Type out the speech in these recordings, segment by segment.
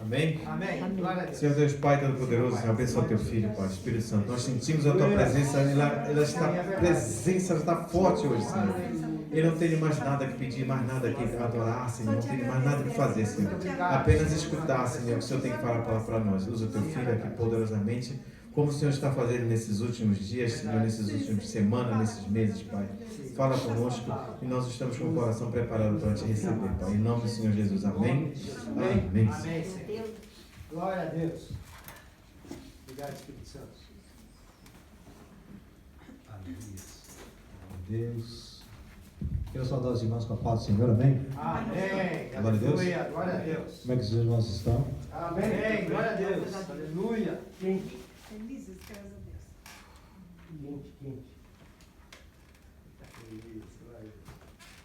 Amém? Amém. Glória a Deus. Senhor Deus Pai Todo-Poderoso, Senhor, abençoa teu filho, Pai, Espírito Santo. Nós sentimos a tua presença, a presença está forte hoje, Senhor. Ele não tem mais nada que pedir, mais nada que adorar, Senhor. Não tem mais nada que fazer, Senhor. Apenas escutar, Senhor, o que o Senhor tem que falar para nós. Usa o teu filho aqui poderosamente, como o Senhor está fazendo nesses últimos dias, Senhor, nesses últimos semanas, nesses meses, Pai. Fala conosco e nós estamos com o coração preparado para te receber, Pai. Em nome do Senhor Jesus. Amém? Amém. Amém, Senhor. Glória a Deus. Obrigado, Espírito Santo. Aleluia. Deus. Quero saudar os irmãos com a paz do Senhor, amém? Amém. Glória a Deus. Aleluia. Glória a Deus. Como é que os irmãos estão? Amém. Glória a Deus. Aleluia. Quente. Felizes, graças a Deus. Quente.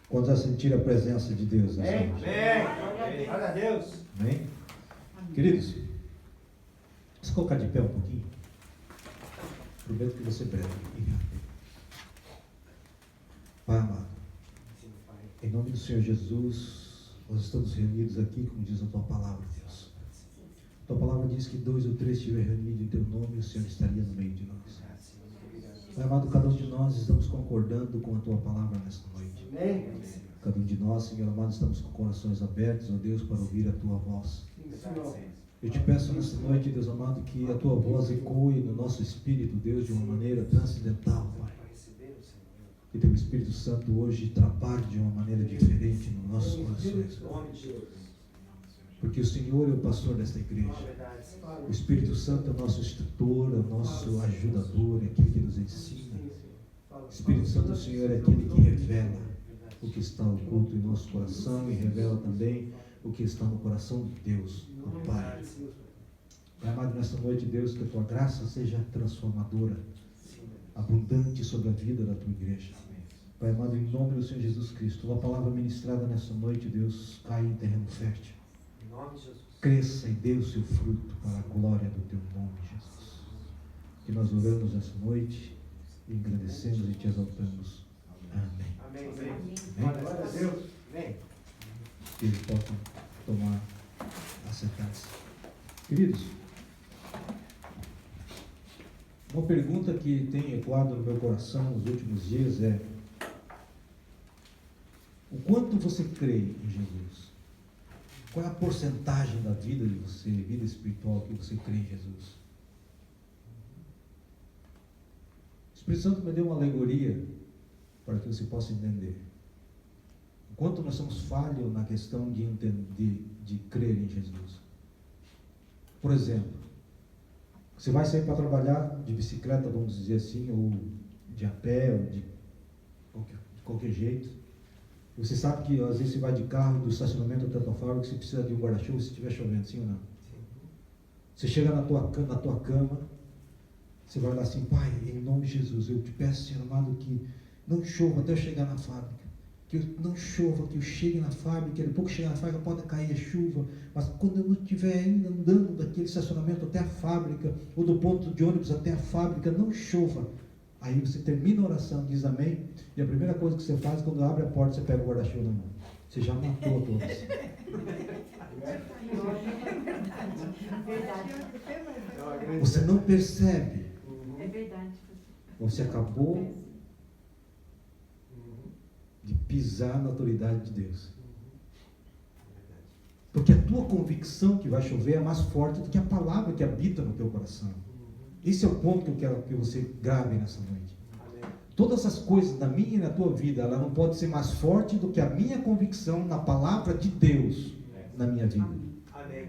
Quando já sentiram a presença de Deus? Amém. Glória a Deus. Amém? Queridos, vamos colocar de pé um pouquinho. Prometo que você breve. Pai amado, em nome do Senhor Jesus, nós estamos reunidos aqui, como diz a tua palavra, Deus. A tua palavra diz que 2 ou 3 estiverem reunidos em teu nome, o Senhor estaria no meio de nós. Pai amado, cada um de nós estamos concordando com a tua palavra nesta noite. Amém. Cada um de nós, Senhor amado, estamos com corações abertos, ó Deus, para ouvir a tua voz. Eu te peço nesta noite, Deus amado, que a tua voz ecoe no nosso espírito, Deus, de uma maneira transcendental, Pai. Que teu Espírito Santo hoje trabalhe de uma maneira diferente nos nossos corações. Porque o Senhor é o pastor desta igreja. O Espírito Santo é o nosso instrutor, é o nosso ajudador, é aquele que nos ensina. O Espírito Santo, o Senhor, é aquele que revela o que está oculto em nosso coração e revela também o que está no coração de Deus, o Pai. Pai amado, nesta noite, Deus, que a tua graça seja transformadora, abundante sobre a vida da tua igreja. Pai amado, em nome do Senhor Jesus Cristo, a palavra ministrada nesta noite, Deus, cai em terreno fértil. Em nome de Jesus. Cresça e dê o seu fruto para a glória do teu nome, Jesus. Que nós oramos esta noite e agradecemos e te exaltamos. Amém. Amém. Glória a Deus. Amém. Que eles possam tomar, assentar-se. Queridos, uma pergunta que tem ecoado no meu coração nos últimos dias é: o quanto você crê em Jesus? Qual é a porcentagem da vida de você, vida espiritual, que você crê em Jesus? O Espírito Santo me deu uma alegoria para que você possa entender. Enquanto nós somos falhos na questão de entender, de crer em Jesus. Por exemplo, você vai sair para trabalhar de bicicleta, vamos dizer assim, ou de a pé, ou de qualquer jeito. Você sabe que às vezes você vai de carro do estacionamento até a tua fábrica, você precisa de um guarda-chuva se estiver chovendo, sim ou não? Você chega na tua cama, você vai lá assim: Pai, em nome de Jesus, eu te peço, Senhor amado, que não chova até eu chegar na fábrica. Que não chova, que eu chegue na fábrica, depois que chegar na fábrica pode cair a chuva, mas quando eu não estiver ainda andando daquele estacionamento até a fábrica, ou do ponto de ônibus até a fábrica, não chova. Aí você termina a oração, diz amém, e a primeira coisa que você faz, quando abre a porta, você pega o guarda-chuva na mão. Você já matou a todos. Você não percebe. É verdade. Você acabou de pisar na autoridade de Deus. Porque a tua convicção que vai chover é mais forte do que a palavra que habita no teu coração. Esse é o ponto que eu quero que você grave nessa noite. Todas as coisas na minha e na tua vida, ela não pode ser mais forte do que a minha convicção na palavra de Deus na minha vida. Amém.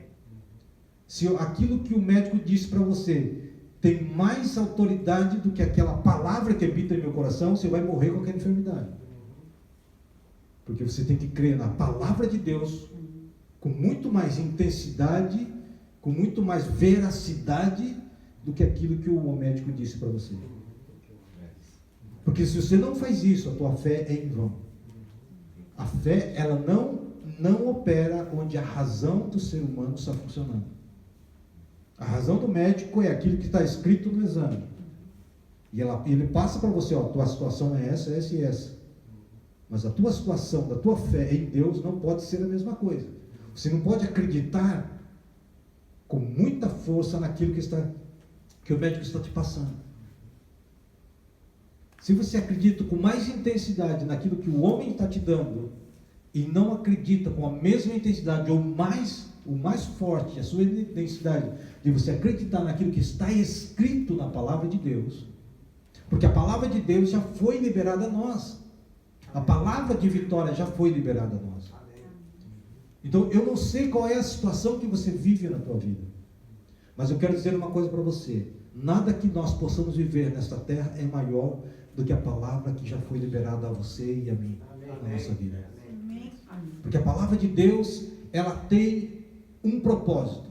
Se aquilo que o médico disse para você tem mais autoridade do que aquela palavra que habita em meu coração, você vai morrer com aquela enfermidade. Porque você tem que crer na palavra de Deus com muito mais intensidade, com muito mais veracidade do que aquilo que o médico disse para você. Porque se você não faz isso, a tua fé é em vão. A fé, ela não opera onde a razão do ser humano está funcionando. A razão do médico é aquilo que está escrito no exame. E ele passa para você: ó, tua situação é essa, essa e essa. Mas a tua situação, da tua fé em Deus não pode ser a mesma coisa. Você não pode acreditar com muita força naquilo que o médico está te passando. Se você acredita com mais intensidade naquilo que o homem está te dando, e não acredita com a mesma intensidade, ou o mais forte, a sua intensidade, de você acreditar naquilo que está escrito na palavra de Deus, porque a palavra de Deus já foi liberada a nós. A palavra de vitória já foi liberada a nós. Então, eu não sei qual é a situação que você vive na tua vida, mas eu quero dizer uma coisa para você: nada que nós possamos viver nesta terra é maior do que a palavra que já foi liberada a você e a mim, na nossa vida. Porque a palavra de Deus, ela tem um propósito.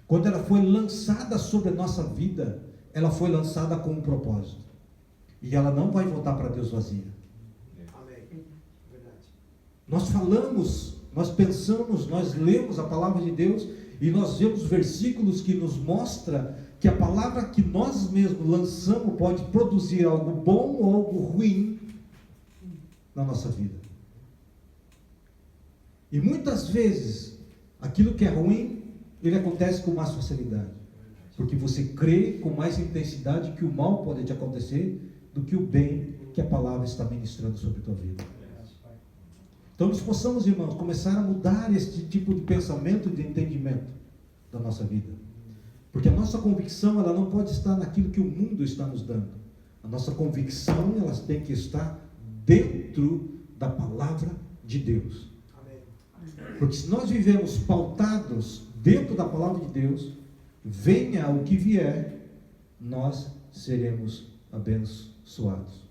Quando ela foi lançada sobre a nossa vida, ela foi lançada com um propósito. E ela não vai voltar para Deus vazia. Nós falamos, nós pensamos, nós lemos a palavra de Deus e nós vemos versículos que nos mostram que a palavra que nós mesmos lançamos pode produzir algo bom ou algo ruim na nossa vida. E muitas vezes, aquilo que é ruim, ele acontece com mais facilidade. Porque você crê com mais intensidade que o mal pode te acontecer do que o bem que a palavra está ministrando sobre a tua vida. Então nós possamos, irmãos, começar a mudar este tipo de pensamento e de entendimento da nossa vida. Porque a nossa convicção, ela não pode estar naquilo que o mundo está nos dando. A nossa convicção, ela tem que estar dentro da palavra de Deus. Porque se nós vivemos pautados dentro da palavra de Deus, venha o que vier, nós seremos abençoados.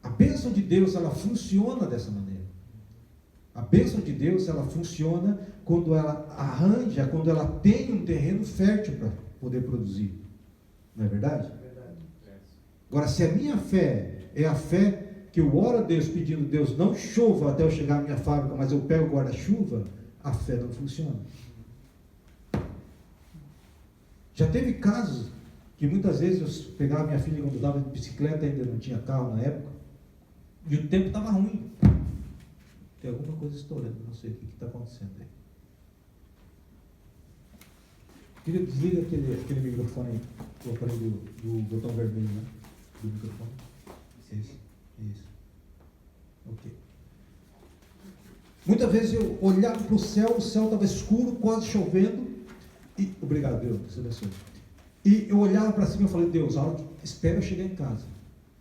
A bênção de Deus, ela funciona dessa maneira. A bênção de Deus, ela funciona quando ela arranja, quando ela tem um terreno fértil para poder produzir. Não é verdade? Agora, se a minha fé é a fé que eu oro a Deus pedindo: Deus, não chova até eu chegar à minha fábrica, mas eu pego o guarda-chuva, a fé não funciona. Já teve casos que muitas vezes eu pegava minha filha quando andava de bicicleta, ainda não tinha carro na época, e o tempo estava ruim. Tem alguma coisa estourando, não sei o que está acontecendo aí. Queria desligar aquele microfone aí, o aparelho do botão vermelho, né? Do microfone. Isso. Ok. Muitas vezes eu olhava para o céu estava escuro, quase chovendo. Obrigado, Deus, abençoe. E eu olhava para cima e falei: Deus, espera eu chegar em casa.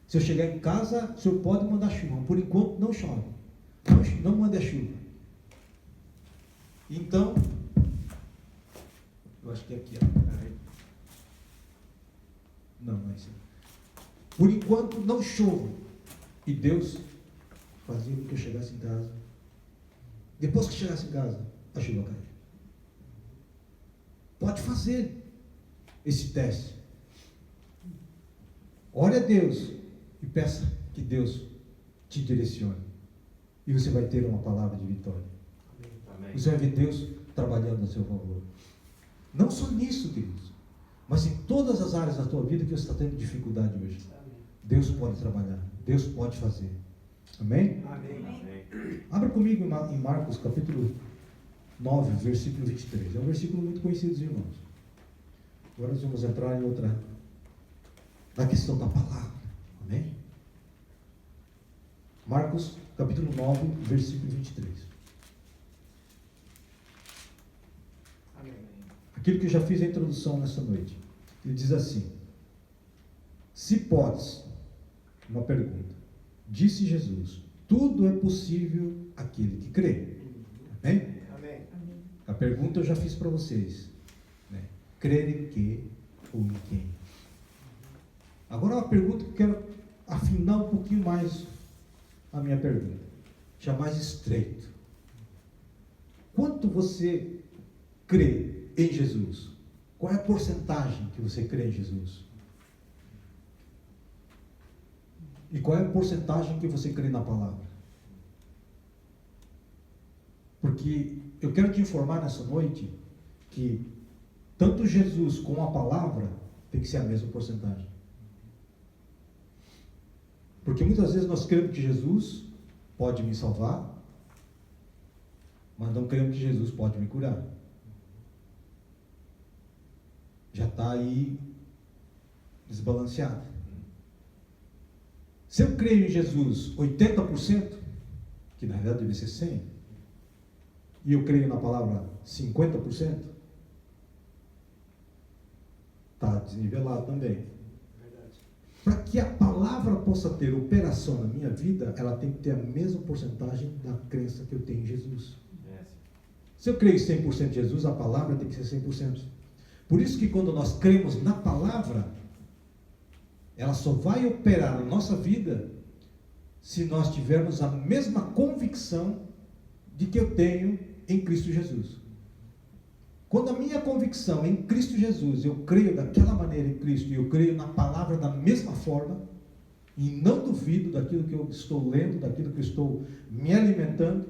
Se eu chegar em casa, o Senhor pode mandar chuva. Por enquanto não chove. Não manda chuva. Então, eu acho que é aqui, ó. Não é isso. Por enquanto não chova. E Deus fazia com que eu chegasse em casa. Depois que chegasse em casa, a chuva caiu. Pode fazer esse teste. Ore a Deus e peça que Deus te direcione. E você vai ter uma palavra de vitória. Amém. Você vai ver Deus trabalhando a seu favor. Não só nisso, queridos, mas em todas as áreas da tua vida que você está tendo dificuldade hoje. Amém. Deus pode trabalhar. Deus pode fazer. Amém? Amém. Abra comigo em Marcos capítulo 9, versículo 23. É um versículo muito conhecido, irmãos. Agora nós vamos entrar em outra, na questão da palavra. Amém? Marcos capítulo 9, versículo 23. Amém. Aquilo que eu já fiz a introdução nessa noite. Ele diz assim: se podes, uma pergunta, disse Jesus, tudo é possível àquele que crê. Amém? Amém. A pergunta eu já fiz para vocês, né? Crer em que ou em quem? Agora uma pergunta que eu quero afinar um pouquinho mais a minha pergunta, já mais estreito. Quanto você crê em Jesus? Qual é a porcentagem que você crê em Jesus? E qual é a porcentagem que você crê na palavra? Porque eu quero te informar nessa noite que tanto Jesus como a palavra tem que ser a mesma porcentagem. Porque muitas vezes nós cremos que Jesus pode me salvar, mas não cremos que Jesus pode me curar. já está aí desbalanceado. Se eu creio em Jesus 80%, que na verdade deve ser 100%, e eu creio na palavra 50%, está desnivelado também. Para que a palavra possa ter operação na minha vida, ela tem que ter a mesma porcentagem da crença que eu tenho em Jesus. Se eu creio 100% em Jesus, a palavra tem que ser 100%. Por isso que quando nós cremos na palavra, ela só vai operar na nossa vida se nós tivermos a mesma convicção de que eu tenho em Cristo Jesus. Quando a minha convicção em Cristo Jesus, eu creio daquela maneira em Cristo, e eu creio na palavra da mesma forma, e não duvido daquilo que eu estou lendo, daquilo que eu estou me alimentando,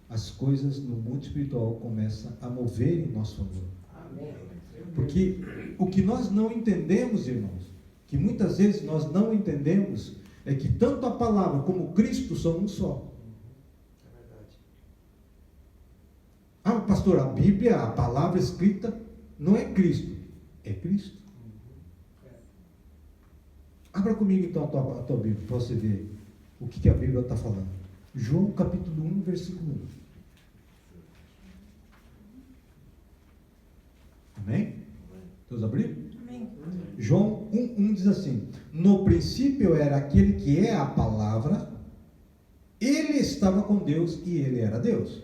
as coisas no mundo espiritual começam a mover em nosso favor. Amém. Porque o que nós não entendemos, irmãos, que muitas vezes nós não entendemos, é que tanto a palavra como Cristo são um só. É verdade. Ah, pastor, a Bíblia, a palavra escrita, não é Cristo, é Cristo. Abra comigo então a tua Bíblia, para você ver o que a Bíblia está falando. João capítulo 1, versículo 1. Amém? Todos abriram? Amém. João 1,1 diz assim: no princípio era aquele que é a palavra, ele estava com Deus e ele era Deus.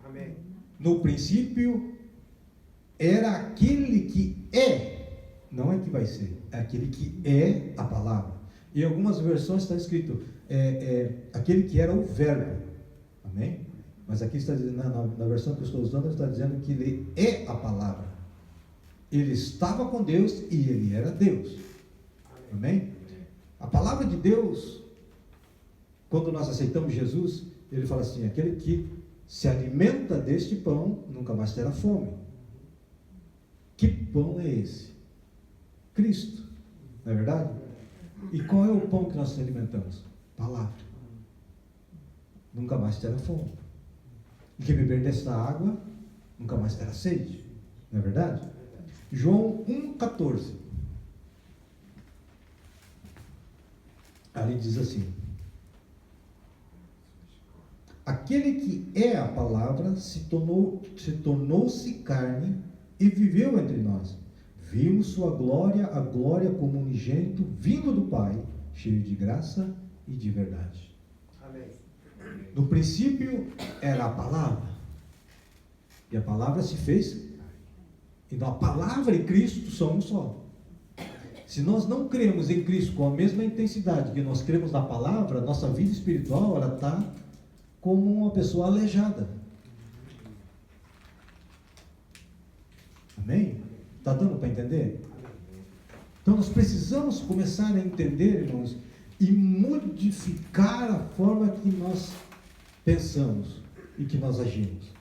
Amém. No princípio era aquele que é, não é que vai ser, é aquele que é a palavra. Em algumas versões está escrito aquele que era o verbo. Amém? Mas aqui está dizendo, na versão que eu estou usando, está dizendo que ele é a palavra. Ele estava com Deus e ele era Deus. Amém? A palavra de Deus, quando nós aceitamos Jesus, ele fala assim: aquele que se alimenta deste pão nunca mais terá fome. Que pão é esse? Cristo. Não é verdade? E qual é o pão que nós nos alimentamos? Palavra. Nunca mais terá fome. E que beber desta água nunca mais terá sede. Não é verdade? João 1,14. Ali diz assim: aquele que é a palavra se tornou-se carne e viveu entre nós. Vimos sua glória, a glória como unigênito, vindo do Pai, cheio de graça e de verdade. Amém. No princípio era a palavra, e a palavra se fez. Então a palavra e Cristo são um só. Se nós não cremos em Cristo com a mesma intensidade que nós cremos na palavra, nossa vida espiritual ela está como uma pessoa aleijada. Amém? Está dando para entender? Então nós precisamos começar a entender, irmãos, e modificar a forma que nós pensamos e que nós agimos.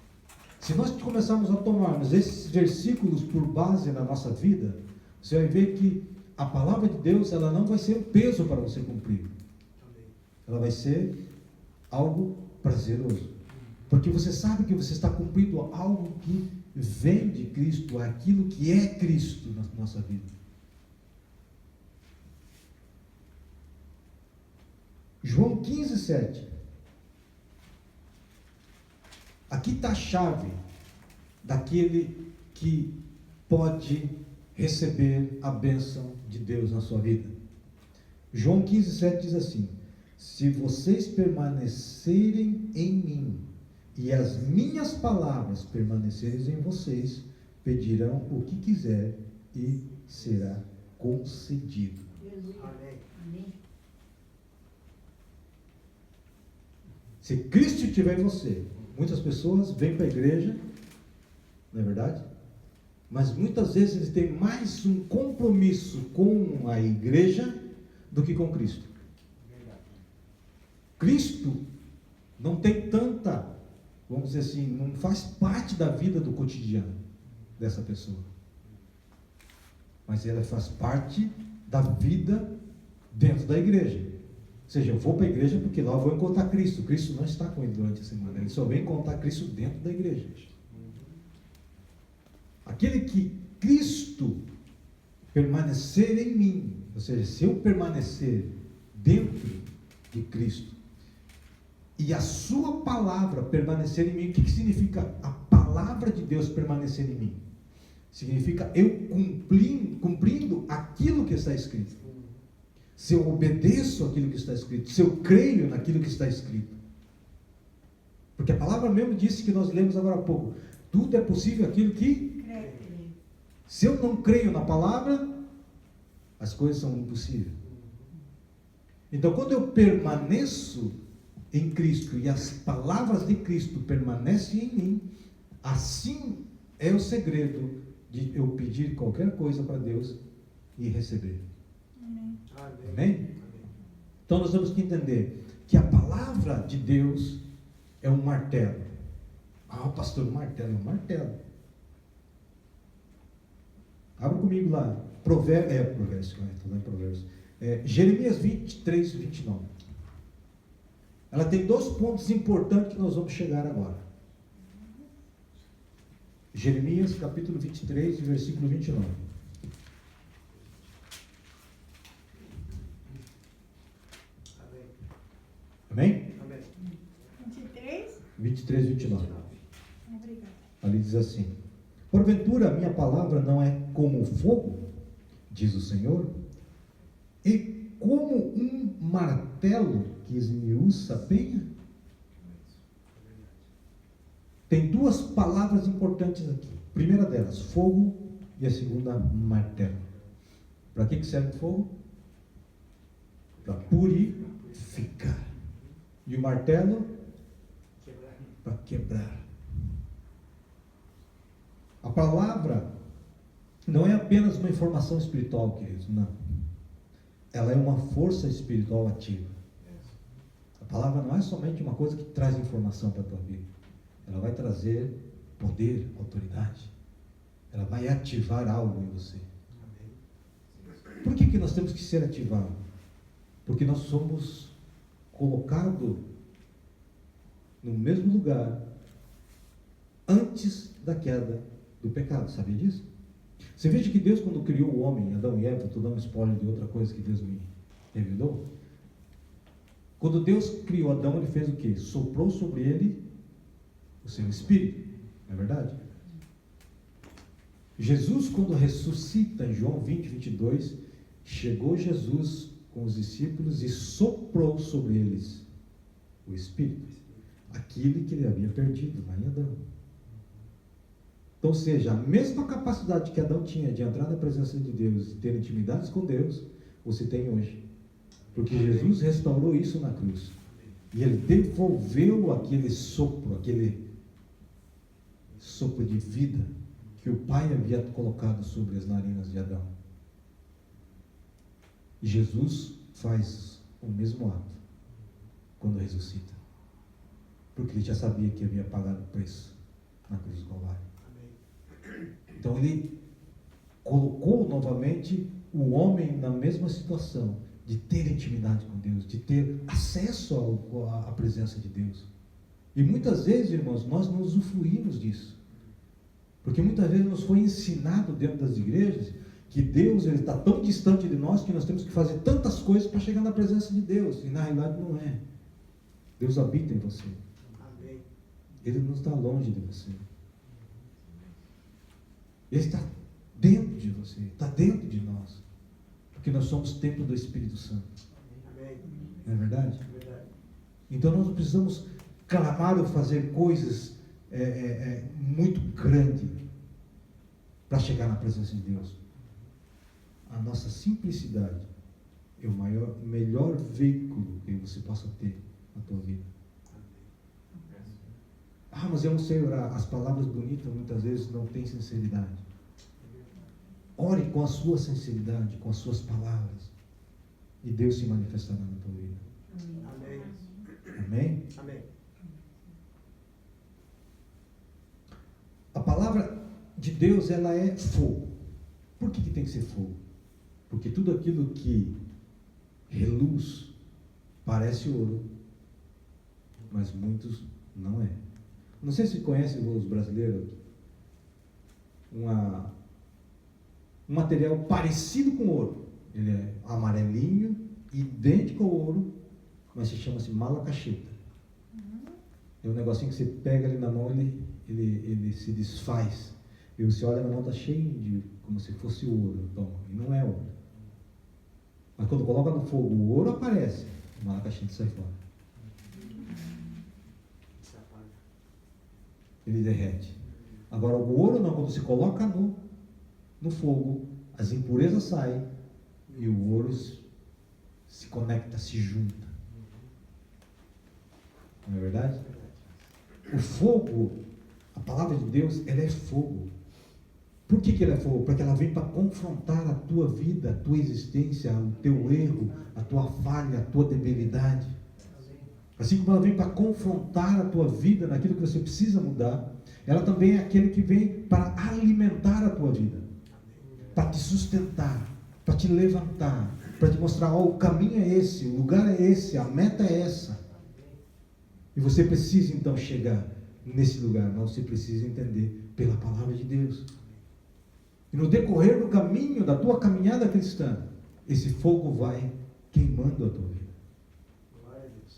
Se nós começarmos a tomarmos esses versículos por base na nossa vida, você vai ver que a palavra de Deus ela não vai ser um peso para você cumprir. Ela vai ser algo prazeroso. Porque você sabe que você está cumprindo algo que vem de Cristo, aquilo que é Cristo na nossa vida. João 15:7. Aqui está a chave daquele que pode receber a bênção de Deus na sua vida. João 15:7 diz assim: se vocês permanecerem em mim e as minhas palavras permanecerem em vocês, pedirão o que quiser e será concedido. Amém. Amém. Se Cristo estiver em você, muitas pessoas vêm para a igreja, não é verdade? Mas muitas vezes eles têm mais um compromisso com a igreja do que com Cristo. Cristo não tem tanta, vamos dizer assim, não faz parte da vida do cotidiano dessa pessoa. Mas ela faz parte da vida dentro da igreja. Ou seja, eu vou para a igreja porque lá eu vou encontrar Cristo. Cristo não está com ele durante a semana. Ele só vem encontrar Cristo dentro da igreja. Aquele que Cristo permanecer em mim, ou seja, se eu permanecer dentro de Cristo e a sua palavra permanecer em mim, o que significa a palavra de Deus permanecer em mim? Significa eu cumprindo aquilo que está escrito. Se eu obedeço aquilo que está escrito, se eu creio naquilo que está escrito. Porque a palavra mesmo disse, que nós lemos agora há pouco, tudo é possível aquilo que... Se eu não creio na palavra, as coisas são impossíveis. Então, quando eu permaneço em Cristo e as palavras de Cristo permanecem em mim, assim é o segredo de eu pedir qualquer coisa para Deus e receber. Amém. Amém? Então nós temos que entender que a palavra de Deus é um martelo. Ah, pastor, o martelo é um martelo. Abra comigo lá, Jeremias 23, 29. Ela tem 2 pontos importantes que nós vamos chegar agora. Jeremias capítulo 23, versículo 29. Amém? Amém. 23? 23, 29. Obrigada. Ali diz assim: porventura a minha palavra não é como o fogo, diz o Senhor, e como um martelo que esmiuça a penha? Tem 2 palavras importantes aqui. A primeira delas, fogo, e a segunda, martelo. Para que serve o fogo? Para purificar. E o martelo? Para quebrar. A palavra não é apenas uma informação espiritual, queridos, não. Ela é uma força espiritual ativa. A palavra não é somente uma coisa que traz informação para a tua vida. Ela vai trazer poder, autoridade. Ela vai ativar algo em você. Por que nós temos que ser ativados? Porque nós somos colocados no mesmo lugar antes da queda do pecado. Sabia disso? Você veja que Deus, quando criou o homem, Adão e Eva, estou dando spoiler de outra coisa que Deus me revelou. Quando Deus criou Adão, ele fez o quê? Soprou sobre ele o seu espírito. Não é verdade? Jesus, quando ressuscita, em João 20, 22, chegou Jesus com os discípulos e soprou sobre eles o espírito. Aquilo que ele havia perdido lá em Adão. Então, ou seja, a mesma capacidade que Adão tinha de entrar na presença de Deus e ter intimidades com Deus, você tem hoje. Porque Jesus restaurou isso na cruz. E ele devolveu aquele sopro de vida que o Pai havia colocado sobre as narinas de Adão. E Jesus faz o mesmo ato quando ressuscita. Porque ele já sabia que havia pagado o preço na cruz do Calvário. Então ele colocou novamente o homem na mesma situação de ter intimidade com Deus, de ter acesso à presença de Deus. E muitas vezes, irmãos, nós não usufruímos disso. Porque muitas vezes nos foi ensinado dentro das igrejas que Deus está tão distante de nós que nós temos que fazer tantas coisas para chegar na presença de Deus. E na realidade não é. Deus habita em você. Ele não está longe de você. Ele está dentro de você, está dentro de nós. Porque nós somos templo do Espírito Santo. Não é verdade? Então nós não precisamos clamar ou fazer coisas muito grandes para chegar na presença de Deus. A nossa simplicidade é o melhor veículo que você possa ter na tua vida. Ah, mas eu não sei orar. As palavras bonitas muitas vezes não têm sinceridade. Ore com a sua sinceridade, com as suas palavras, e Deus se manifestará na tua vida. Amém. Amém? Amém. A palavra de Deus, ela é fogo. Por que tem que ser fogo? Porque tudo aquilo que reluz parece ouro, mas muitos não é. Não sei se conhecem os brasileiros, um material parecido com ouro. Ele é amarelinho, idêntico ao ouro, mas chama-se malacacheta. É um negocinho que você pega ali na mão, ele se desfaz. E você olha na mão, está cheio de, como se fosse ouro. Então, e não é ouro. Mas quando coloca no fogo, o ouro aparece, o malacacheta sai fora. Ele derrete. Agora, o ouro não, quando se coloca no fogo, as impurezas saem e o ouro se conecta, se junta. Não é verdade? O fogo, a palavra de Deus, ela é fogo. Por que ela é fogo? Porque ela vem para confrontar a tua vida, a tua existência, o teu erro, a tua falha, a tua debilidade. Assim como ela vem para confrontar a tua vida naquilo que você precisa mudar, ela também é aquele que vem para alimentar a tua vida, para te sustentar, para te levantar, para te mostrar, o caminho é esse, o lugar é esse, a meta é essa. E você precisa então chegar nesse lugar, mas você precisa entender pela palavra de Deus. E no decorrer do caminho, da tua caminhada cristã, esse fogo vai queimando a tua vida.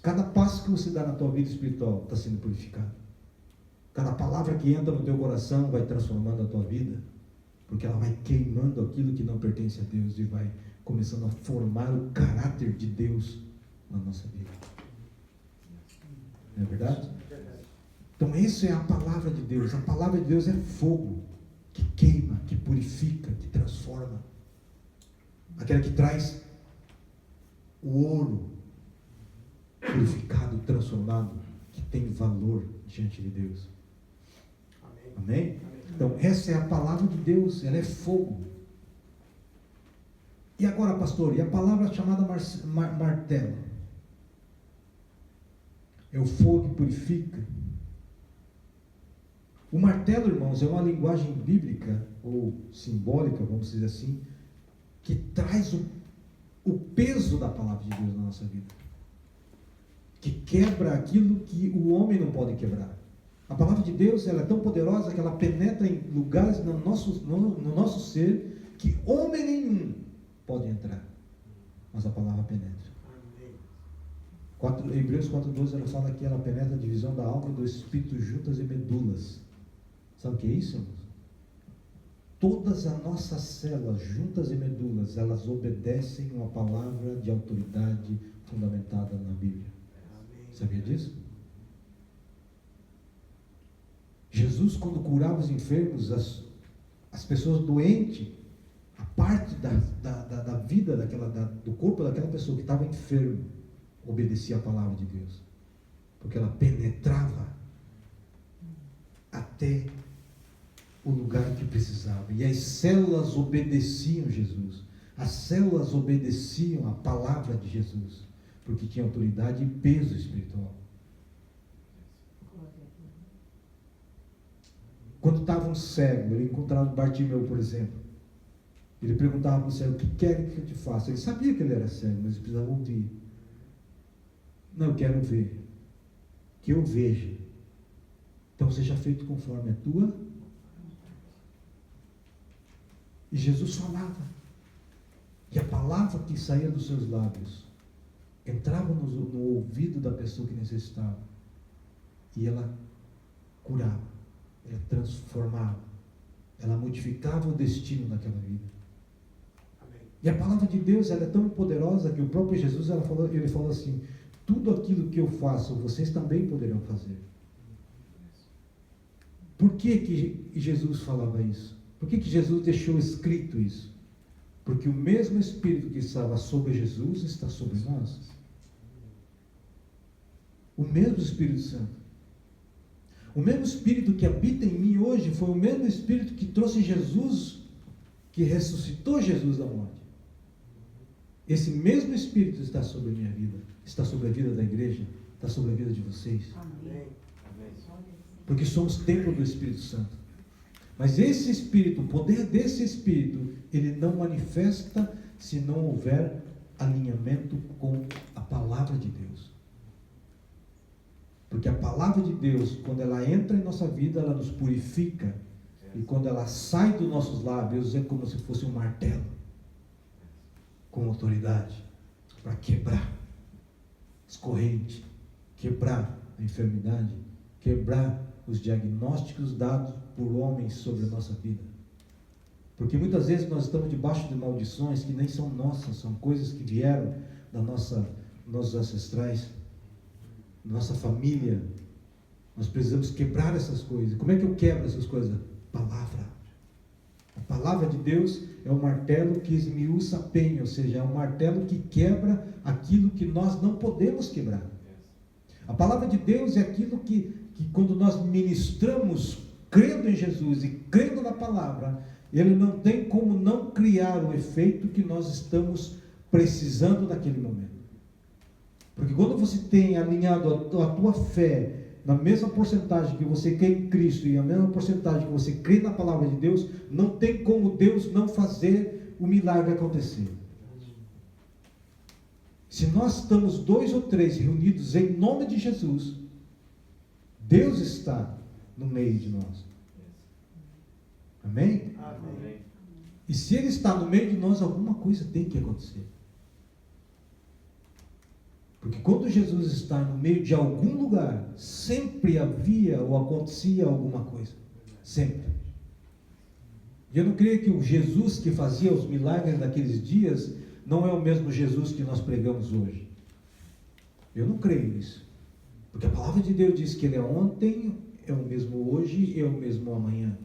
Cada passo que você dá na tua vida espiritual está sendo purificado. Cada palavra que entra no teu coração vai transformando a tua vida, porque ela vai queimando aquilo que não pertence a Deus e vai começando a formar o caráter de Deus na nossa vida. Não é verdade? Então, essa é a palavra de Deus. A palavra de Deus é fogo que queima, que purifica, que transforma. Aquela que traz o ouro purificado, transformado, que tem valor diante de Deus. Amém? Então, essa é a palavra de Deus, ela é fogo. E agora, pastor, e a palavra chamada martelo? É o fogo que purifica. O martelo, irmãos, é uma linguagem bíblica, ou simbólica, vamos dizer assim, que traz o peso da palavra de Deus na nossa vida. Que quebra aquilo que o homem não pode quebrar. A palavra de Deus, ela é tão poderosa que ela penetra em lugares no nosso ser que homem nenhum pode entrar. Mas a palavra penetra. Hebreus 4:12, ela fala que ela penetra a divisão da alma e do espírito, juntas e medulas. Sabe o que é isso, irmãos? Todas as nossas células, juntas e medulas, elas obedecem uma palavra de autoridade fundamentada na Bíblia. Sabia disso? Jesus, quando curava os enfermos, as pessoas doentes, a parte da vida do corpo daquela pessoa que estava enfermo, obedecia a palavra de Deus, porque ela penetrava até o lugar que precisava, e as células obedeciam Jesus, as células obedeciam a palavra de Jesus, porque tinha autoridade e peso espiritual. Quando estava um cego, ele encontrava Bartimeu, por exemplo, ele perguntava para o cego: o que quer que eu te faça? Ele sabia que ele era cego, mas ele precisava ouvir. Não, eu quero ver, que eu veja. Então seja feito conforme a tua. E Jesus falava, e a palavra que saía dos seus lábios entrava no ouvido da pessoa que necessitava, e ela curava, ela transformava, ela modificava o destino daquela vida. Amém. E a palavra de Deus, ela é tão poderosa que o próprio Jesus, ele falou assim: tudo aquilo que eu faço, vocês também poderão fazer. Por que Jesus falava isso? Por que Jesus deixou escrito isso? Porque o mesmo Espírito que estava sobre Jesus está sobre nós. O mesmo Espírito Santo. O mesmo Espírito que habita em mim hoje foi o mesmo Espírito que trouxe Jesus, que ressuscitou Jesus da morte. Esse mesmo Espírito está sobre a minha vida, está sobre a vida da igreja, está sobre a vida de vocês. Amém. Porque somos templo do Espírito Santo. Mas esse Espírito, o poder desse Espírito, ele não manifesta se não houver alinhamento com a palavra de Deus. Porque a palavra de Deus, quando ela entra em nossa vida, ela nos purifica E quando ela sai dos nossos lábios, é como se fosse um martelo, com autoridade, para quebrar as correntes, quebrar a enfermidade, quebrar os diagnósticos dados por homens sobre a nossa vida. Porque muitas vezes nós estamos debaixo de maldições que nem são nossas, são coisas que vieram dos nossos ancestrais, da nossa família. Nós precisamos quebrar essas coisas. Como é que eu quebro essas coisas? Palavra. A palavra de Deus é o martelo que esmiuça a penha, ou seja, é o martelo que quebra aquilo que nós não podemos quebrar. A palavra de Deus é aquilo que quando nós ministramos crendo em Jesus e crendo na palavra, ele não tem como não criar o efeito que nós estamos precisando naquele momento. Porque quando você tem alinhado a tua fé na mesma porcentagem que você crê em Cristo e na mesma porcentagem que você crê na palavra de Deus, não tem como Deus não fazer o milagre acontecer. Se nós estamos 2 ou 3 reunidos em nome de Jesus, Deus está no meio de nós. Amém? Amém. E se Ele está no meio de nós, alguma coisa tem que acontecer. Porque quando Jesus está no meio de algum lugar, sempre havia ou acontecia alguma coisa. Sempre. E eu não creio que o Jesus que fazia os milagres naqueles dias não é o mesmo Jesus que nós pregamos hoje. Eu não creio nisso. Porque a palavra de Deus diz que Ele é ontem, é o mesmo hoje e é o mesmo amanhã.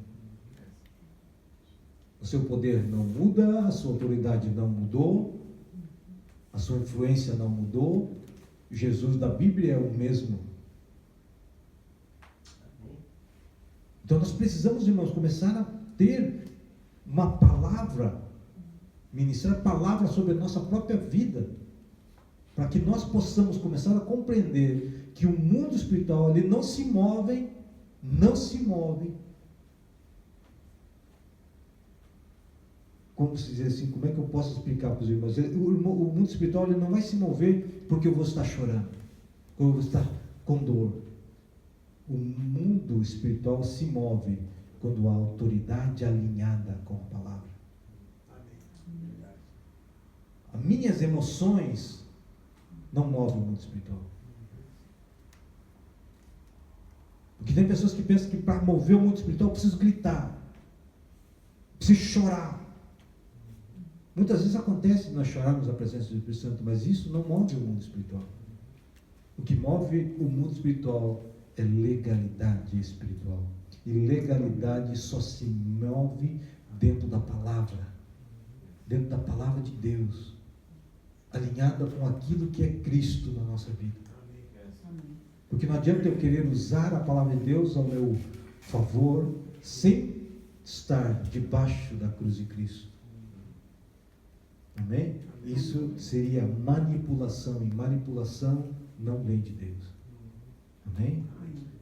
O seu poder não muda, a sua autoridade não mudou, a sua influência não mudou. Jesus da Bíblia é o mesmo. Então nós precisamos, irmãos, começar a ter uma palavra, ministrar palavra sobre a nossa própria vida, para que nós possamos começar a compreender que o mundo espiritual ele não se move. Como se diz assim, como é que eu posso explicar para os irmãos? O mundo espiritual ele não vai se mover porque eu vou estar chorando, ou eu vou estar com dor. O mundo espiritual se move quando há autoridade alinhada com a palavra. As minhas emoções não movem o mundo espiritual. Porque tem pessoas que pensam que para mover o mundo espiritual eu preciso gritar, preciso chorar. Muitas vezes acontece nós chorarmos a presença do Espírito Santo, mas isso não move o mundo espiritual. O que move o mundo espiritual é legalidade espiritual. E legalidade só se move dentro da palavra de Deus, alinhada com aquilo que é Cristo na nossa vida. Porque não adianta eu querer usar a palavra de Deus ao meu favor, sem estar debaixo da cruz de Cristo. Amém? Isso seria manipulação, e manipulação não vem de Deus. Amém?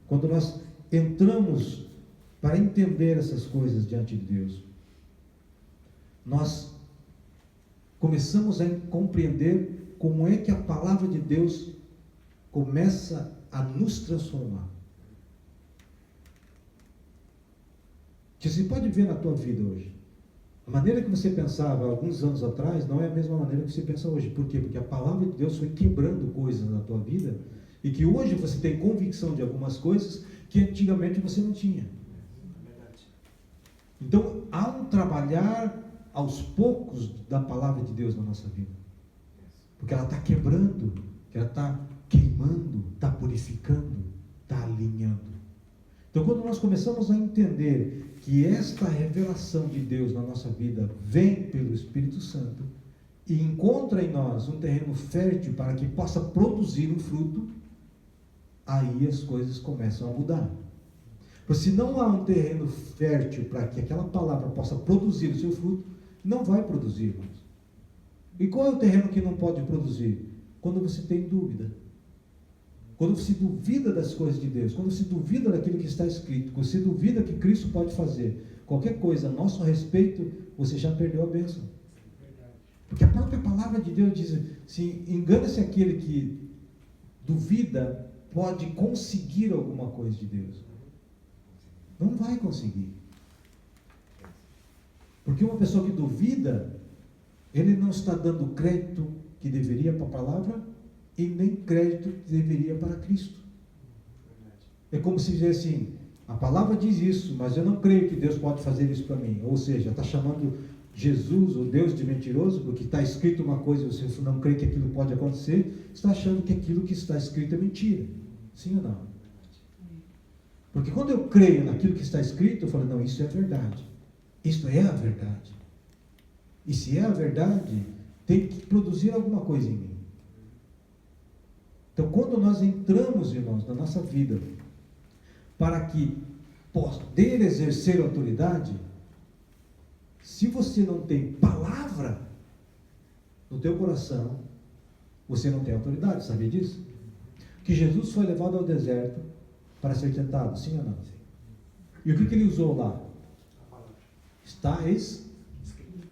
Quando nós entramos para entender essas coisas diante de Deus, nós começamos a compreender como é que a palavra de Deus começa a nos transformar. Você pode ver na tua vida hoje. A maneira que você pensava alguns anos atrás não é a mesma maneira que você pensa hoje. Por quê? Porque a palavra de Deus foi quebrando coisas na tua vida e que hoje você tem convicção de algumas coisas que antigamente você não tinha. Então, há um trabalhar aos poucos da palavra de Deus na nossa vida. Porque ela está quebrando, ela está queimando, está purificando, está alinhando. Então, quando nós começamos a entender que esta revelação de Deus na nossa vida vem pelo Espírito Santo e encontra em nós um terreno fértil para que possa produzir um fruto, aí as coisas começam a mudar. Porque se não há um terreno fértil para que aquela palavra possa produzir o seu fruto, não vai produzir, irmãos. E qual é o terreno que não pode produzir? Quando você tem dúvida. Quando você duvida das coisas de Deus, quando você duvida daquilo que está escrito, quando você duvida que Cristo pode fazer qualquer coisa a nosso respeito, você já perdeu a bênção. Porque a própria palavra de Deus diz, se engana-se aquele que duvida, pode conseguir alguma coisa de Deus. Não vai conseguir. Porque uma pessoa que duvida, ele não está dando crédito que deveria para a palavra e nem crédito que deveria para Cristo. É como se dizer assim, a palavra diz isso, mas eu não creio que Deus pode fazer isso para mim. Ou seja, está chamando Jesus, o Deus, de mentiroso, porque está escrito uma coisa e você não crê que aquilo pode acontecer, está achando que aquilo que está escrito é mentira. Sim ou não? Porque quando eu creio naquilo que está escrito, eu falo, não, isso é verdade. Isto é a verdade. E se é a verdade, tem que produzir alguma coisa em mim. Então, quando nós entramos, irmãos, na nossa vida, para que poder exercer autoridade, se você não tem palavra no teu coração, você não tem autoridade, sabia disso? Que Jesus foi levado ao deserto para ser tentado, sim ou não? E o que ele usou lá? Está escrito.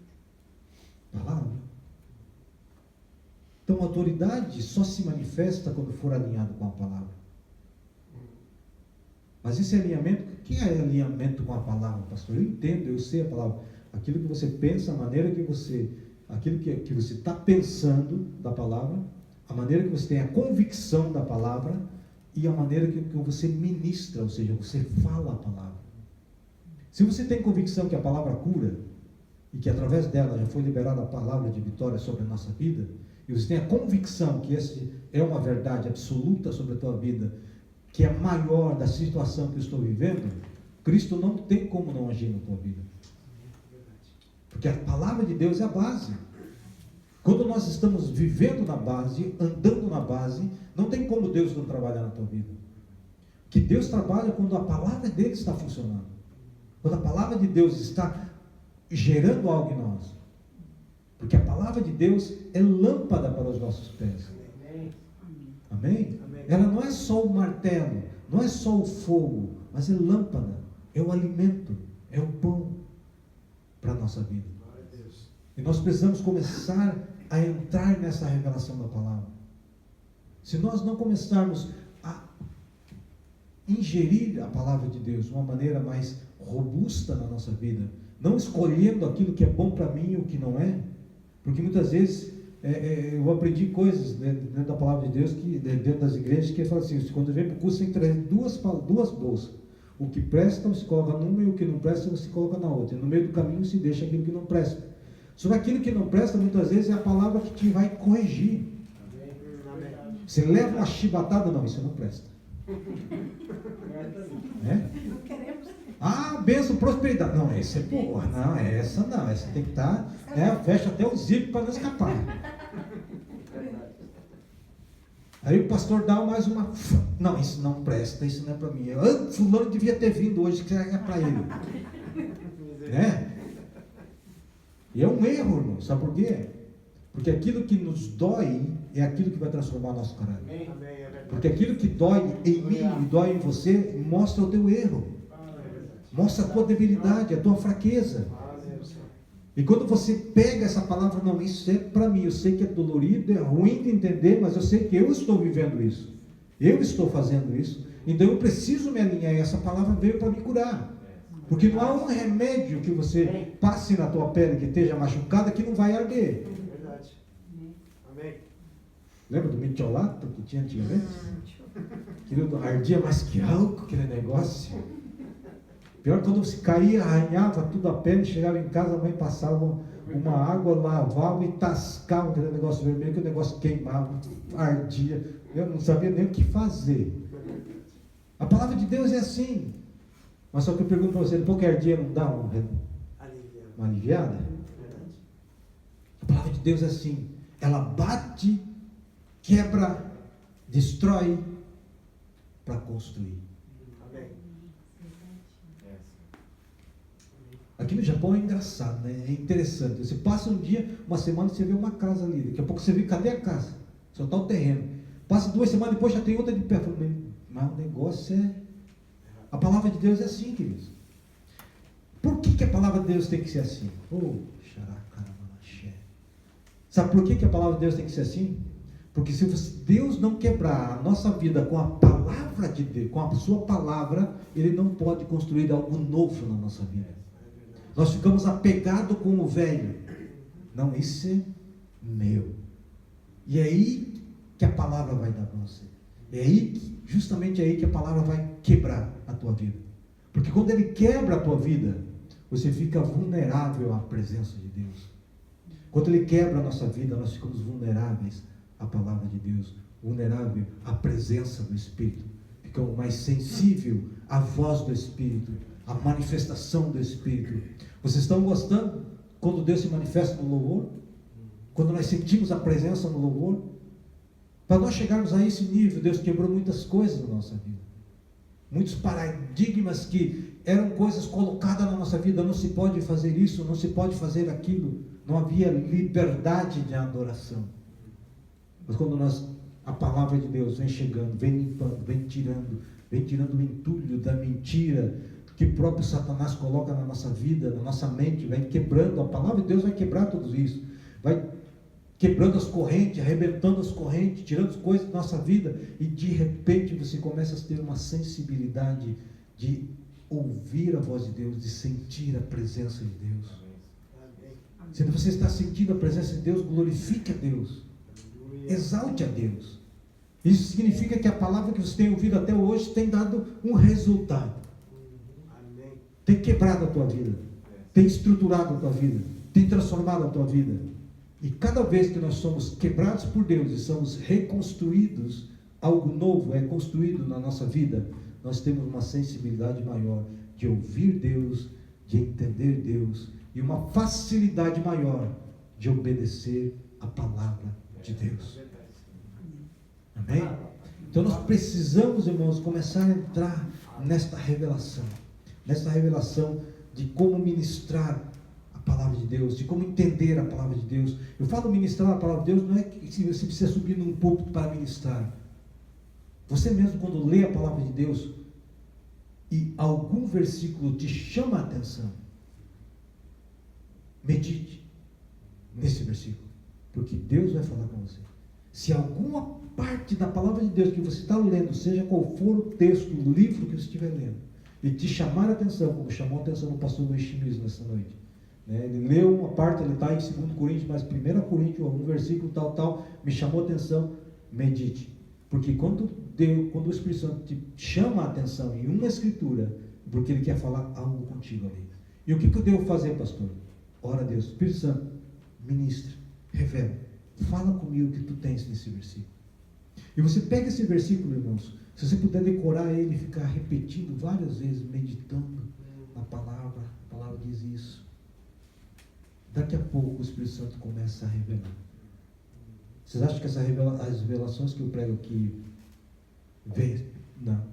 Palavra. Então a autoridade só se manifesta quando for alinhado com a palavra. Mas esse alinhamento, o que é alinhamento com a palavra, pastor? Eu entendo, eu sei a palavra. Aquilo que você pensa, a maneira que você, aquilo que você está pensando da palavra, a maneira que você tem a convicção da palavra e a maneira que você ministra, ou seja, você fala a palavra. Se você tem convicção que a palavra cura e que através dela já foi liberada a palavra de vitória sobre a nossa vida, e você tem a convicção que esse é uma verdade absoluta sobre a tua vida, que é maior da situação que eu estou vivendo, Cristo não tem como não agir na tua vida. Porque a palavra de Deus é a base. Quando nós estamos vivendo na base, andando na base, não tem como Deus não trabalhar na tua vida. Que Deus trabalha quando a palavra dele está funcionando. Quando a palavra de Deus está gerando algo em nós. Porque a palavra de Deus é lâmpada para os nossos pés. Amém? Amém? Ela não é só o martelo, não é só o fogo, mas é lâmpada, é o alimento, é o pão para a nossa vida. E nós precisamos começar a entrar nessa revelação da palavra. Se nós não começarmos a ingerir a palavra de Deus de uma maneira mais robusta na nossa vida, não escolhendo aquilo que é bom para mim e o que não é, porque muitas vezes eu aprendi coisas dentro da palavra de Deus, dentro das igrejas, que fala assim, quando vem para o curso tem que trazer duas bolsas. O que presta você coloca numa e o que não presta você coloca na outra. E no meio do caminho se deixa aquilo que não presta. Sobre aquilo que não presta, muitas vezes é a palavra que te vai corrigir. Você leva uma chibatada, não, isso não presta. Não queremos. Ah, bênção, prosperidade. Não, essa é boa. Não, essa não. Essa tem que estar, fecha até o zíper para não escapar. Aí o pastor dá mais uma. Não, isso não presta, isso não é para mim. Fulano devia ter vindo hoje, que é para ele. E é um erro, irmão. Sabe por quê? Porque aquilo que nos dói é aquilo que vai transformar nosso caráter. Porque aquilo que dói em mim e dói em você mostra o teu erro. Mostra a tua debilidade, a tua fraqueza. E quando você pega essa palavra, não, isso é para mim, eu sei que é dolorido, é ruim de entender, mas eu sei que eu estou vivendo isso. Eu estou fazendo isso. Então eu preciso me alinhar, e essa palavra veio para me curar. Porque não há um remédio que você passe na tua pele que esteja machucada que não vai arder. Verdade. Amém. Lembra do metiolato que tinha antigamente? Aquilo ardia mais que álcool, aquele negócio. Pior quando você caía, arranhava tudo a pele, chegava em casa, a mãe passava uma água, lavava e tascava aquele negócio vermelho, que o negócio queimava, ardia. Eu não sabia nem o que fazer. A palavra de Deus é assim. Mas só que eu pergunto para você, depois que ardia, não dá uma aliviada? A palavra de Deus é assim. Ela bate, quebra, destrói para construir. Aqui no Japão é engraçado, né? É interessante. Você passa um dia, uma semana, você vê uma casa ali. Daqui a pouco você vê, cadê a casa? Só está o terreno. Passa 2 semanas, depois já tem outra de perto. Mas o negócio é... A palavra de Deus é assim, queridos. Por que a palavra de Deus tem que ser assim? Sabe por que a palavra de Deus tem que ser assim? Porque se Deus não quebrar a nossa vida com a palavra de Deus, com a sua palavra, Ele não pode construir algo novo na nossa vida. Nós ficamos apegados com o velho. Não, isso é meu. E é aí que a palavra vai dar para você. É aí, justamente aí que a palavra vai quebrar a tua vida. Porque quando ele quebra a tua vida, você fica vulnerável à presença de Deus. Quando ele quebra a nossa vida, nós ficamos vulneráveis à palavra de Deus, vulnerável à presença do Espírito. Ficamos mais sensíveis à voz do Espírito, à manifestação do Espírito. Vocês estão gostando quando Deus se manifesta no louvor? Quando nós sentimos a presença no louvor? Para nós chegarmos a esse nível, Deus quebrou muitas coisas na nossa vida. Muitos paradigmas que eram coisas colocadas na nossa vida. Não se pode fazer isso, não se pode fazer aquilo. Não havia liberdade de adoração. Mas quando a palavra de Deus vem chegando, vem limpando, vem tirando o entulho da mentira que o próprio Satanás coloca na nossa vida, na nossa mente, vai quebrando. A palavra de Deus vai quebrar tudo isso. Vai quebrando as correntes, arrebentando as correntes, tirando as coisas da nossa vida, e de repente você começa a ter uma sensibilidade de ouvir a voz de Deus, de sentir a presença de Deus. Se você está sentindo a presença de Deus, glorifique a Deus, exalte a Deus. Isso significa que a palavra que você tem ouvido até hoje tem dado um resultado, tem quebrado a tua vida, tem estruturado a tua vida, tem transformado a tua vida. E cada vez que nós somos quebrados por Deus e somos reconstruídos, algo novo é construído na nossa vida, nós temos uma sensibilidade maior de ouvir Deus, de entender Deus, e uma facilidade maior de obedecer a palavra de Deus. Amém? Então nós precisamos, irmãos, começar a entrar nesta revelação de como ministrar a palavra de Deus, de como entender a palavra de Deus. Eu falo ministrar a palavra de Deus, não é que você precisa subir num púlpito para ministrar. Você mesmo, quando lê a palavra de Deus e algum versículo te chama a atenção, medite nesse versículo, porque Deus vai falar com você. Se alguma parte da palavra de Deus que você está lendo, seja qual for o texto, o livro que você estiver lendo, e te chamar a atenção, como chamou a atenção do pastor Luiz Chimiz nessa noite, ele leu uma parte, ele está em 2 Coríntios, mas 1 Coríntios, um versículo tal, me chamou a atenção, medite. Porque quando o Espírito Santo te chama a atenção em uma escritura, porque ele quer falar algo contigo ali. E o que eu devo fazer, pastor? Ora a Deus, Espírito Santo, ministra, revela, fala comigo o que tu tens nesse versículo. E você pega esse versículo, irmãos, se você puder decorar ele e ficar repetindo várias vezes, meditando na palavra, a palavra diz isso. Daqui a pouco o Espírito Santo começa a revelar. Vocês acham que as revelações que eu prego aqui vem? Não.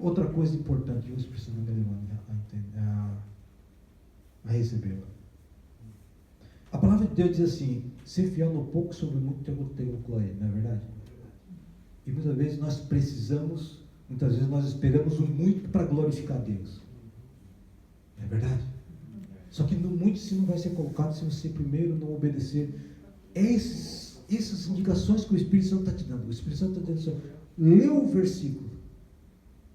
Outra coisa importante, o Espírito Santo me levou a recebê-la. A palavra de Deus diz assim: ser fiel no pouco, sobre muito tempo glória, não é verdade? E muitas vezes nós esperamos o muito para glorificar Deus. Não é verdade? Só que no muito se não vai ser colocado se você primeiro não obedecer essas indicações que o Espírito Santo está te dando. O Espírito Santo está dizendo assim: leu o versículo,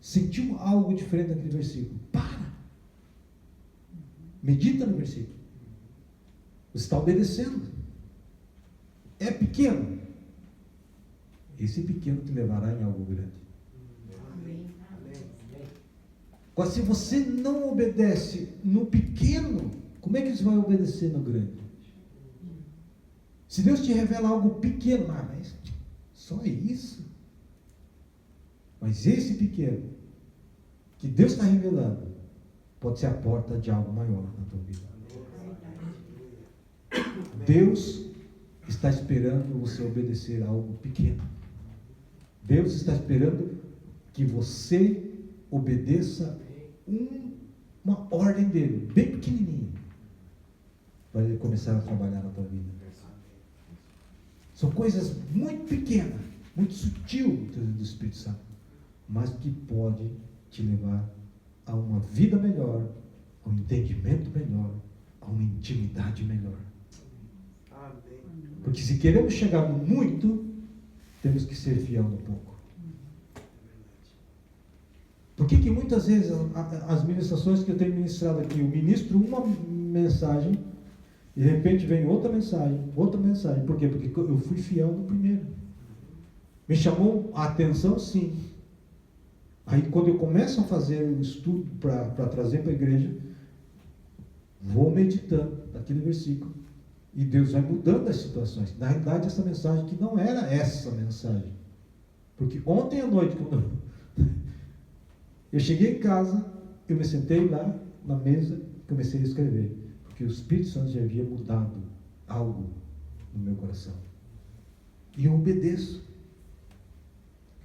sentiu algo diferente daquele versículo, para, medita no versículo. Você está obedecendo. É pequeno. Esse pequeno te levará em algo grande. Agora, se você não obedece no pequeno, como é que você vai obedecer no grande? Se Deus te revela algo pequeno, mas só isso? Mas esse pequeno, que Deus está revelando, pode ser a porta de algo maior na tua vida. Deus está esperando você obedecer a algo pequeno. Deus está esperando que você obedeça uma ordem dele, bem pequenininha, para ele começar a trabalhar na tua vida. São coisas muito pequenas, muito sutil do Espírito Santo, mas que pode te levar a uma vida melhor, a um entendimento melhor, a uma intimidade melhor. Porque se queremos chegar no muito, temos que ser fiel no pouco. Por que muitas vezes as ministrações que eu tenho ministrado aqui, eu ministro uma mensagem, e de repente vem outra mensagem. Por quê? Porque eu fui fiel no primeiro. Me chamou a atenção, sim. Aí quando eu começo a fazer um estudo para trazer para a igreja, vou meditando naquele versículo. E Deus vai mudando as situações. Na realidade, essa mensagem que não era essa mensagem. Porque ontem à noite, quando eu cheguei em casa, eu me sentei lá na mesa e comecei a escrever. Porque o Espírito Santo já havia mudado algo no meu coração. E eu obedeço.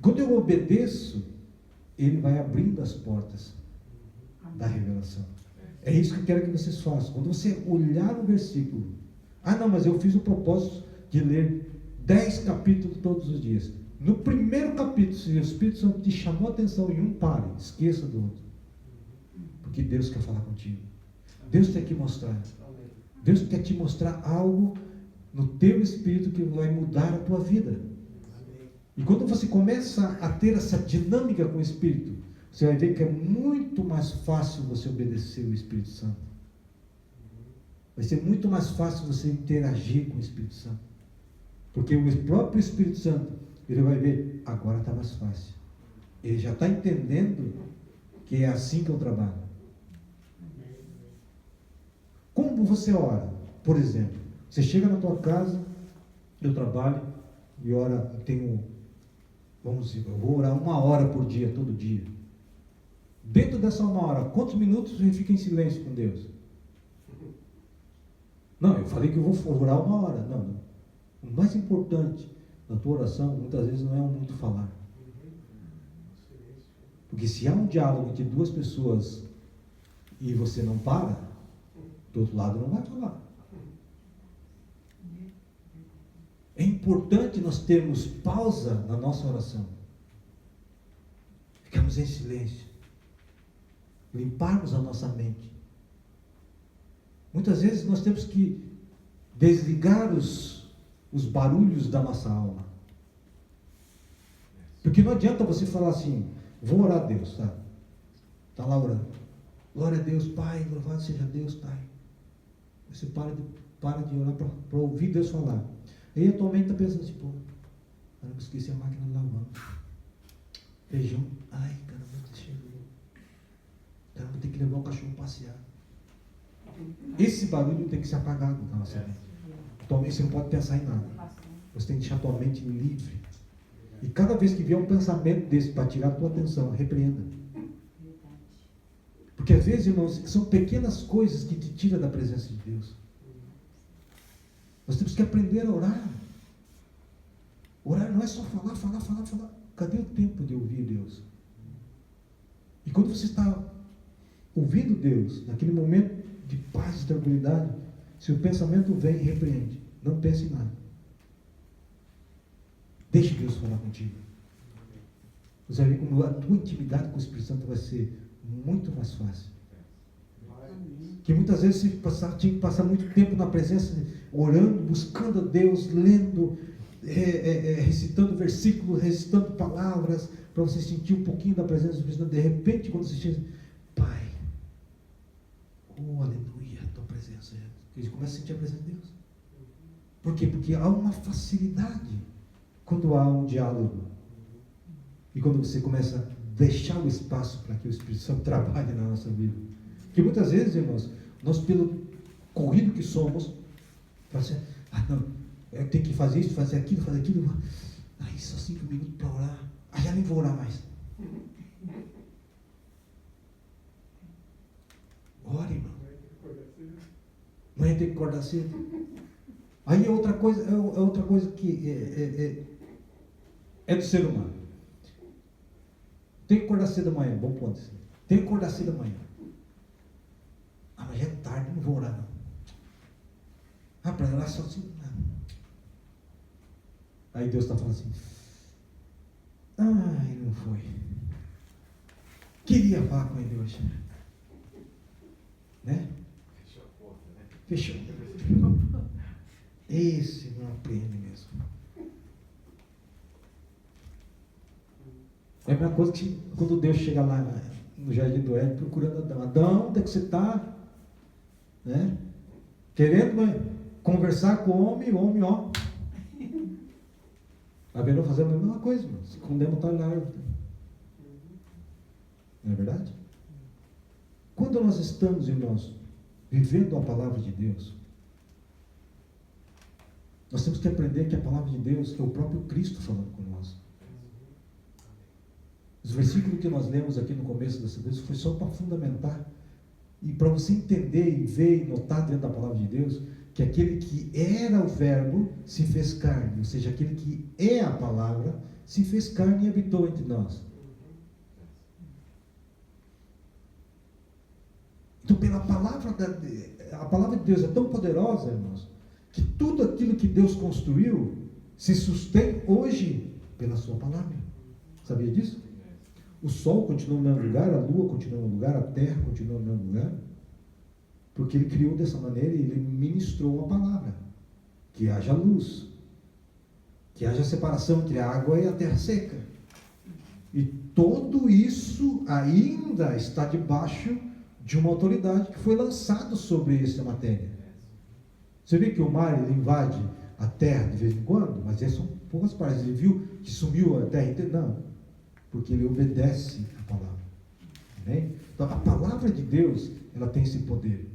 Quando eu obedeço, Ele vai abrindo as portas da revelação. É isso que eu quero que vocês façam. Quando você olhar o versículo, não, mas eu fiz o propósito de ler 10 capítulos todos os dias. No primeiro capítulo, se o Espírito Santo te chamou a atenção em um, pare, esqueça do outro. Porque Deus quer falar contigo. Deus quer te mostrar. Deus quer te mostrar algo no teu espírito que vai mudar a tua vida. E quando você começa a ter essa dinâmica com o Espírito, você vai ver que é muito mais fácil você obedecer o Espírito Santo. Vai ser muito mais fácil você interagir com o Espírito Santo. Porque o próprio Espírito Santo, ele vai ver, agora está mais fácil. Ele já está entendendo que é assim que eu trabalho. Como você ora? Por exemplo, você chega na tua casa, eu trabalho e ora, vamos dizer, eu vou orar 1 hora por dia, todo dia. Dentro dessa 1 hora, quantos minutos você fica em silêncio com Deus? Não, eu falei que eu vou orar 1 hora. Não. O mais importante na tua oração, muitas vezes, não é muito falar. Porque se há um diálogo entre duas pessoas e você não para, do outro lado não vai falar. É importante nós termos pausa na nossa oração. Ficamos em silêncio. Limparmos a nossa mente. Muitas vezes nós temos que desligar os barulhos da nossa alma. Porque não adianta você falar assim, vou orar a Deus, tá? Está lá orando. Glória a Deus, Pai, louvado seja Deus, Pai. Você para de orar para ouvir Deus falar. Aí atualmente está pensando assim, eu não esqueci a máquina de lavando. Feijão, caramba, chegou. Caramba, tem que levar o cachorro passear. Esse barulho tem que ser apagado na nossa mente. Atualmente você não pode pensar em nada. Você tem que deixar a tua mente livre. E cada vez que vier um pensamento desse para tirar a tua atenção, repreenda. Porque às vezes, irmãos, são pequenas coisas que te tiram da presença de Deus. Nós temos que aprender a orar. Orar não é só falar. Cadê o tempo de ouvir Deus? E quando você está ouvindo Deus, naquele momento de paz e tranquilidade, se o pensamento vem, repreende. Não pense em nada. Deixe Deus falar contigo. Você vai ver como a tua intimidade com o Espírito Santo vai ser muito mais fácil. Que muitas vezes você tinha que passar muito tempo na presença, orando, buscando a Deus, lendo, recitando versículos, recitando palavras, para você sentir um pouquinho da presença do Espírito Santo. De repente, quando você chega, Pai, aleluia, a tua presença. Ele começa a sentir a presença de Deus. Por quê? Porque há uma facilidade quando há um diálogo. E quando você começa a deixar o espaço para que o Espírito Santo trabalhe na nossa vida. Porque muitas vezes, irmãos, nós pelo corrido que somos, assim, não, eu tenho que fazer isso, fazer aquilo, só 5 minutos para orar, já nem vou orar mais. Ore, irmão. Amanhã tem que acordar cedo. Aí é outra coisa que é do ser humano. Tem que acordar cedo amanhã, bom ponto. Tem que acordar cedo amanhã. Mas já é tarde, não vou orar não. Para orar sozinho, não. Aí Deus está falando assim, não foi. Queria falar com ele hoje. Né? Fechou a porta, né? Fechou. Esse não aprende mesmo. É a mesma coisa que quando Deus chega lá no Jardim do Éden procurando Adão. Adão, onde é que você está? Né? Querendo conversar com o homem, ó. Abel fazendo a mesma coisa, irmão. Se condena a na árvore. Não é verdade? Quando nós estamos, irmãos, vivendo a palavra de Deus, nós temos que aprender que a palavra de Deus é o próprio Cristo falando com nós. Os versículos que nós lemos aqui no começo dessa vez foi só para fundamentar e para você entender e ver e notar dentro da palavra de Deus que aquele que era o verbo se fez carne, ou seja, aquele que é a palavra se fez carne e habitou entre nós. Então, pela palavra, a palavra de Deus é tão poderosa, irmãos, que tudo aquilo que Deus construiu se sustém hoje pela sua palavra. Sabia disso? O sol continua no mesmo lugar, a lua continua no mesmo lugar, a terra continua no mesmo lugar, porque ele criou dessa maneira e ele ministrou uma palavra, que haja luz, que haja separação entre a água e a terra seca. E tudo isso ainda está debaixo de uma autoridade que foi lançada sobre essa matéria. Você vê que o mar ele invade a terra de vez em quando, mas são poucas partes. Ele viu que sumiu a terra inteira? Não, porque ele obedece a palavra. Amém? Então a palavra de Deus, ela tem esse poder.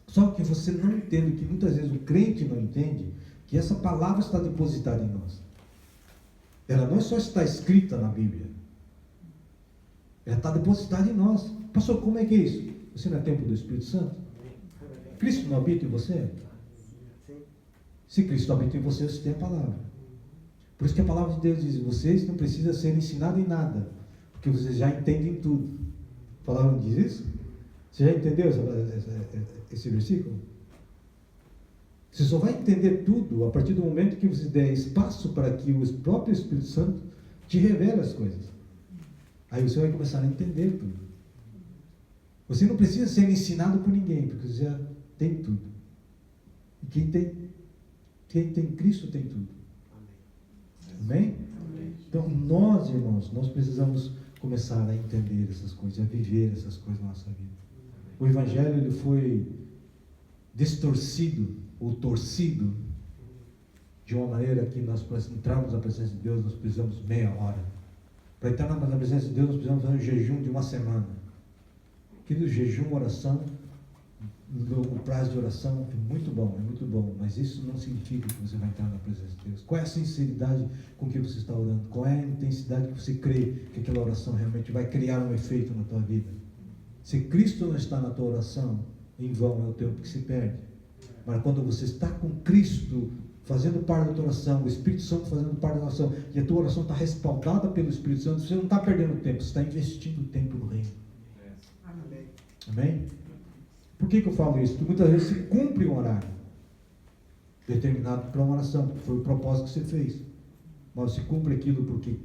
Só que você não entende, que muitas vezes o crente não entende, que essa palavra está depositada em nós. Ela não só está escrita na Bíblia, ela está depositada em nós. Pastor, como é que é isso? Você não é templo do Espírito Santo? Cristo não habita em você? Se Cristo habita em você, você tem a palavra. Por isso que a palavra de Deus diz: vocês não precisam ser ensinados em nada, porque vocês já entendem tudo. A palavra diz isso? Você já entendeu esse versículo? Você só vai entender tudo a partir do momento que você der espaço para que o próprio Espírito Santo te revele as coisas. Aí você vai começar a entender tudo. Você não precisa ser ensinado por ninguém, porque você já tem tudo. E quem tem Cristo tem tudo. Amém? Então nós, irmãos, nós precisamos começar a entender essas coisas, a viver essas coisas na nossa vida. O Evangelho ele foi distorcido ou torcido de uma maneira que nós, para entrarmos na presença de Deus, nós precisamos meia hora. Para entrar na presença de Deus, nós precisamos fazer um jejum de uma semana. Querido, jejum, oração, o prazo de oração é muito bom, mas isso não significa que você vai entrar na presença de Deus. Qual é a sinceridade com que você está orando? Qual é a intensidade que você crê que aquela oração realmente vai criar um efeito na tua vida? Se Cristo não está na tua oração, em vão é o tempo que se perde. Mas quando você está com Cristo fazendo parte da tua oração, o Espírito Santo fazendo parte da oração, e a tua oração está respaldada pelo Espírito Santo, você não está perdendo tempo, você está investindo tempo no reino. Amém? Por que eu falo isso? Porque muitas vezes se cumpre um horário determinado para uma oração, porque foi o propósito que você fez. Mas você cumpre aquilo porque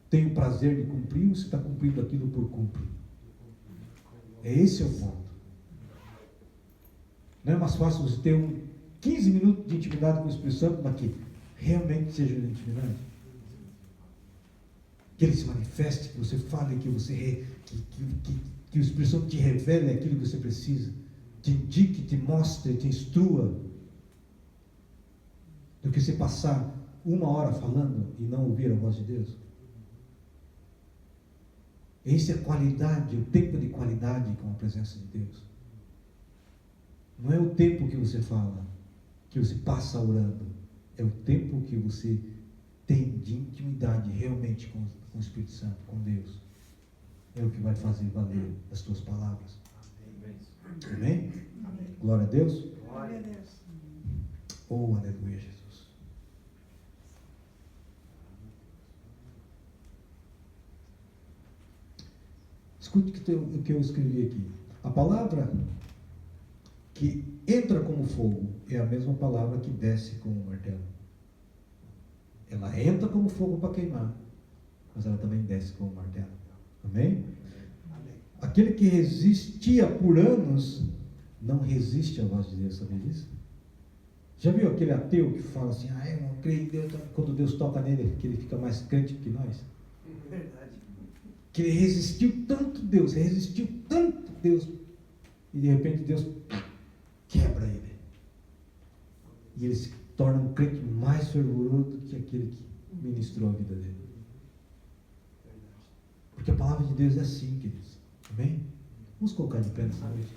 tem o prazer de cumprir, ou você está cumprindo aquilo por cumprir? Esse é o ponto. Não é mais fácil você ter 15 minutos de intimidade com o Espírito Santo, mas que realmente seja de intimidade? Que ele se manifeste, que você fale, que você que o Espírito Santo te revele aquilo que você precisa, te indique, te mostre, te instrua, do que você passar uma hora falando e não ouvir a voz de Deus. Essa é a qualidade, o tempo de qualidade com a presença de Deus. Não é o tempo que você fala, que você passa orando, é o tempo que você tem de intimidade realmente com o Espírito Santo, com Deus. É o que vai fazer valer as tuas palavras. Amém? Amém. Glória a Deus. Glória a Deus. Oh, aleluia, Jesus. Escute o que eu escrevi aqui. A palavra que entra como fogo é a mesma palavra que desce como martelo. Ela entra como fogo para queimar, mas ela também desce como martelo. Amém? Aquele que resistia por anos não resiste à voz de Deus, sabia disso? Já viu aquele ateu que fala assim: eu não creio em Deus, quando Deus toca nele, que ele fica mais crente que nós? Verdade. que ele resistiu tanto Deus, e de repente Deus quebra ele. E ele se torna um crente mais fervoroso do que aquele que ministrou a vida dele. Porque a palavra de Deus é assim, queridos. Amém? Vamos colocar de pé nessa noite.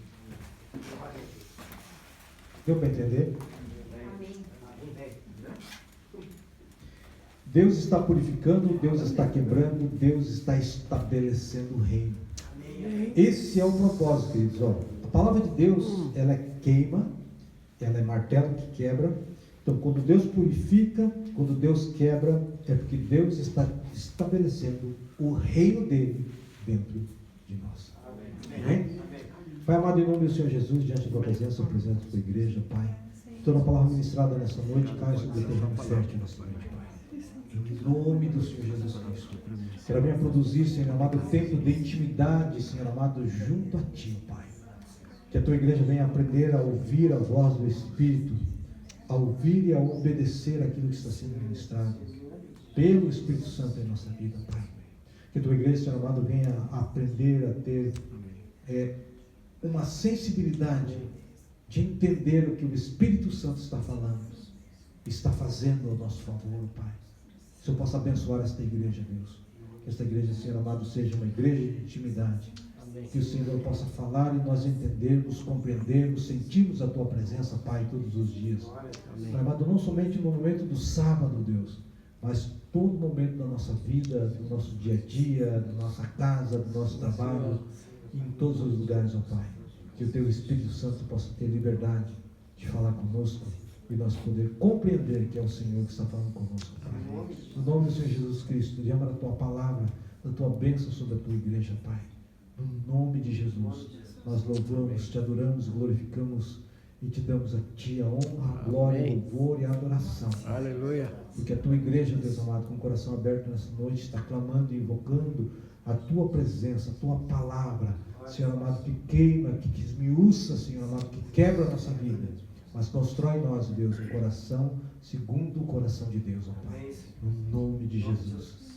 Deu para entender? Deus está purificando, Deus está quebrando, Deus está estabelecendo o reino. Esse é o propósito, queridos. Ó, a palavra de Deus, ela queima, ela é martelo que quebra. Então, quando Deus purifica, quando Deus quebra, é porque Deus está estabelecendo o reino dele dentro de nós. Amém? Pai amado, em nome do Senhor Jesus, diante da tua presença, a presença da tua igreja, Pai, toda a palavra ministrada nessa noite, cai sobre o terreno fértil nessa noite, Pai. Em nome do Senhor Jesus Cristo. Que ela venha produzir, Senhor amado, tempo de intimidade, Senhor amado, junto a Ti, Pai. Que a Tua igreja venha aprender a ouvir a voz do Espírito, a ouvir e a obedecer aquilo que está sendo ministrado pelo Espírito Santo em nossa vida, Pai. Que a Tua igreja, Senhor amado, venha aprender a ter uma sensibilidade de entender o que o Espírito Santo está falando, está fazendo ao nosso favor, Pai. Que o Senhor possa abençoar esta igreja, Deus. Que esta igreja, Senhor amado, seja uma igreja de intimidade. Que o Senhor possa falar e nós entendermos, compreendermos, sentirmos a Tua presença, Pai, todos os dias. Pai amado, não somente no momento do sábado, Deus, mas todo momento da nossa vida, do nosso dia a dia, da nossa casa, do nosso trabalho, em todos os lugares, ó Pai. Que o Teu Espírito Santo possa ter liberdade de falar conosco e nós poder compreender que é o Senhor que está falando conosco, Pai. No nome do Senhor Jesus Cristo, derrama a Tua palavra, a Tua bênção sobre a Tua igreja, Pai. No nome de Jesus, nós louvamos, Te adoramos, glorificamos e Te damos a Ti a honra, a glória, o louvor e a adoração. Aleluia. Porque a Tua igreja, Deus amado, com o coração aberto nessa noite, está clamando e invocando a Tua presença, a Tua palavra, Senhor amado, que queima, que esmiuça, Senhor amado, que quebra a nossa vida, mas constrói em nós, Deus, um coração segundo o coração de Deus, ó Pai. No nome de Jesus.